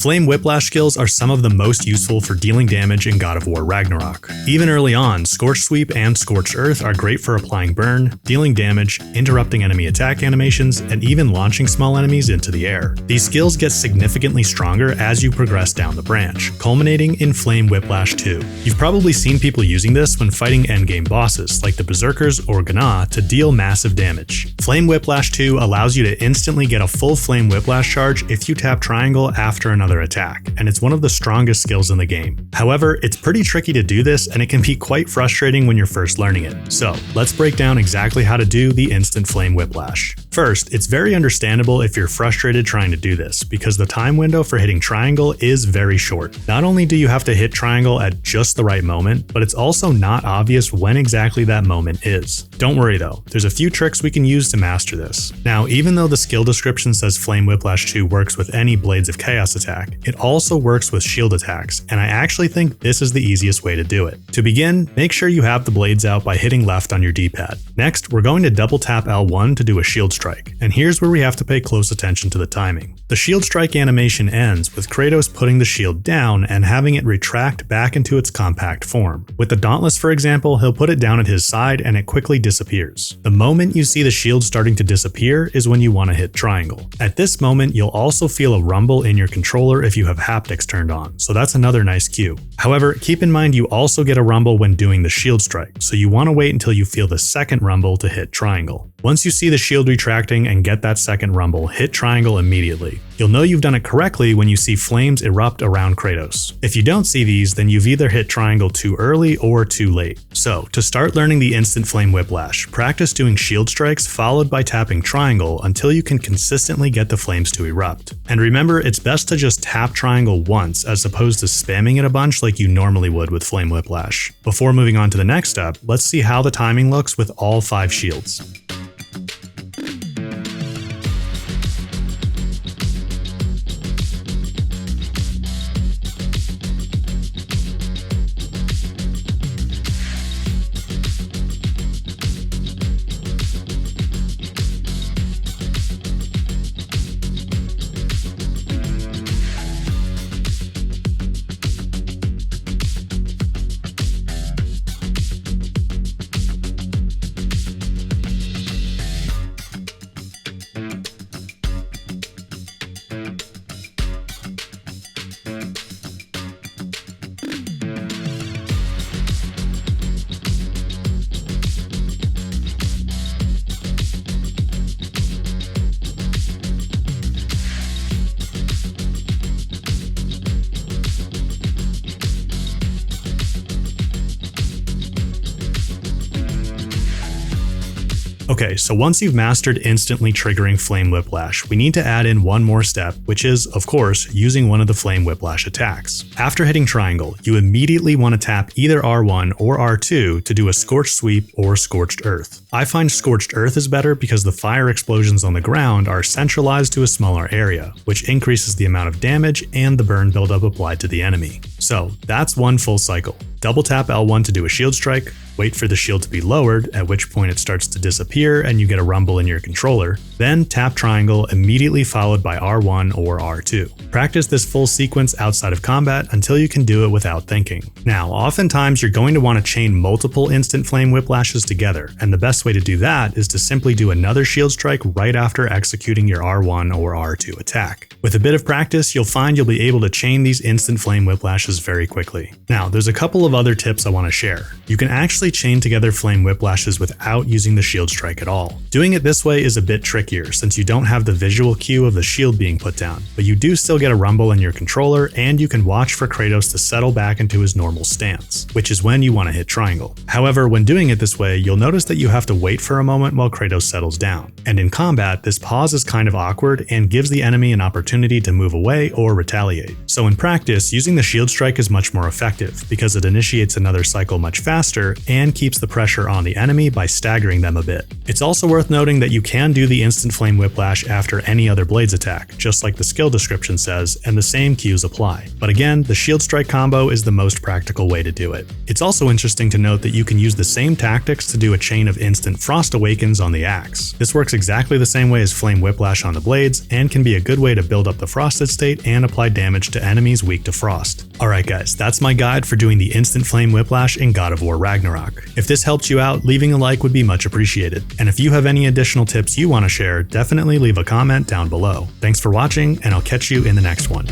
Flame Whiplash skills are some of the most useful for dealing damage in God of War Ragnarok. Even early on, Scorched Sweep and Scorched Earth are great for applying burn, dealing damage, interrupting enemy attack animations, and even launching small enemies into the air. These skills get significantly stronger as you progress down the branch, culminating in Flame Whiplash II. You've probably seen people using this when fighting endgame bosses like the Berserkers or GOWR to deal massive damage. Flame Whiplash II allows you to instantly get a full Flame Whiplash charge if you tap triangle after another attack, and it's one of the strongest skills in the game. However, it's pretty tricky to do this and it can be quite frustrating when you're first learning it. So let's break down exactly how to do the instant Flame Whiplash. First, it's very understandable if you're frustrated trying to do this, because the time window for hitting triangle is very short. Not only do you have to hit triangle at just the right moment, but it's also not obvious when exactly that moment is. Don't worry though, there's a few tricks we can use to master this. Now, even though the skill description says Flame Whiplash 2 works with any Blades of Chaos attack, it also works with shield attacks, and I actually think this is the easiest way to do it. To begin, make sure you have the blades out by hitting left on your D-pad. Next, we're going to double tap L1 to do a shield strike, and here's where we have to pay close attention to the timing. The shield strike animation ends with Kratos putting the shield down and having it retract back into its compact form. With the Dauntless, for example, he'll put it down at his side and it quickly disappears. The moment you see the shield starting to disappear is when you want to hit triangle. At this moment, you'll also feel a rumble in your controller if you have haptics turned on, so that's another nice cue. However, keep in mind you also get a rumble when doing the shield strike, so you want to wait until you feel the second rumble to hit triangle. Once you see the shield retracting and get that second rumble, hit triangle immediately. You'll know you've done it correctly when you see flames erupt around Kratos. If you don't see these, then you've either hit triangle too early or too late. So, to start learning the instant Flame Whiplash, practice doing shield strikes followed by tapping triangle until you can consistently get the flames to erupt. And remember, it's best to just tap triangle once as opposed to spamming it a bunch like you normally would with Flame Whiplash. Before moving on to the next step, let's see how the timing looks with all 5 shields. Okay, so once you've mastered instantly triggering Flame Whiplash, we need to add in one more step, which is, of course, using one of the Flame Whiplash attacks. After hitting triangle, you immediately want to tap either R1 or R2 to do a Scorched Sweep or Scorched Earth. I find Scorched Earth is better because the fire explosions on the ground are centralized to a smaller area, which increases the amount of damage and the burn buildup applied to the enemy. So that's one full cycle. Double tap L1 to do a shield strike, wait for the shield to be lowered, at which point it starts to disappear and you get a rumble in your controller, then tap triangle immediately followed by R1 or R2. Practice this full sequence outside of combat until you can do it without thinking. Now, oftentimes you're going to want to chain multiple instant Flame Whiplashes together, and the best way to do that is to simply do another shield strike right after executing your R1 or R2 attack. With a bit of practice, you'll find you'll be able to chain these instant Flame Whiplashes very quickly. Now, there's a couple of other tips I want to share. You can actually chain together Flame Whiplashes without using the shield strike at all. Doing it this way is a bit trickier since you don't have the visual cue of the shield being put down, but you do still get a rumble in your controller and you can watch for Kratos to settle back into his normal stance, which is when you want to hit triangle. However, when doing it this way, you'll notice that you have to wait for a moment while Kratos settles down. And in combat, this pause is kind of awkward and gives the enemy an opportunity to move away or retaliate. So in practice, using the shield strike is much more effective because it initiates another cycle much faster and keeps the pressure on the enemy by staggering them a bit. It's also worth noting that you can do the instant Flame Whiplash after any other Blades attack, just like the skill description says, and the same cues apply. But again, the Shield Strike combo is the most practical way to do it. It's also interesting to note that you can use the same tactics to do a chain of instant Frost Awakens on the axe. This works exactly the same way as Flame Whiplash on the Blades, and can be a good way to build up the frosted state and apply damage to enemies weak to frost. Alright guys, that's my guide for doing the instant Flame Whiplash in God of War Ragnarok. If this helped you out, leaving a like would be much appreciated. And if you have any additional tips you want to share, definitely leave a comment down below. Thanks for watching, and I'll catch you in the next one.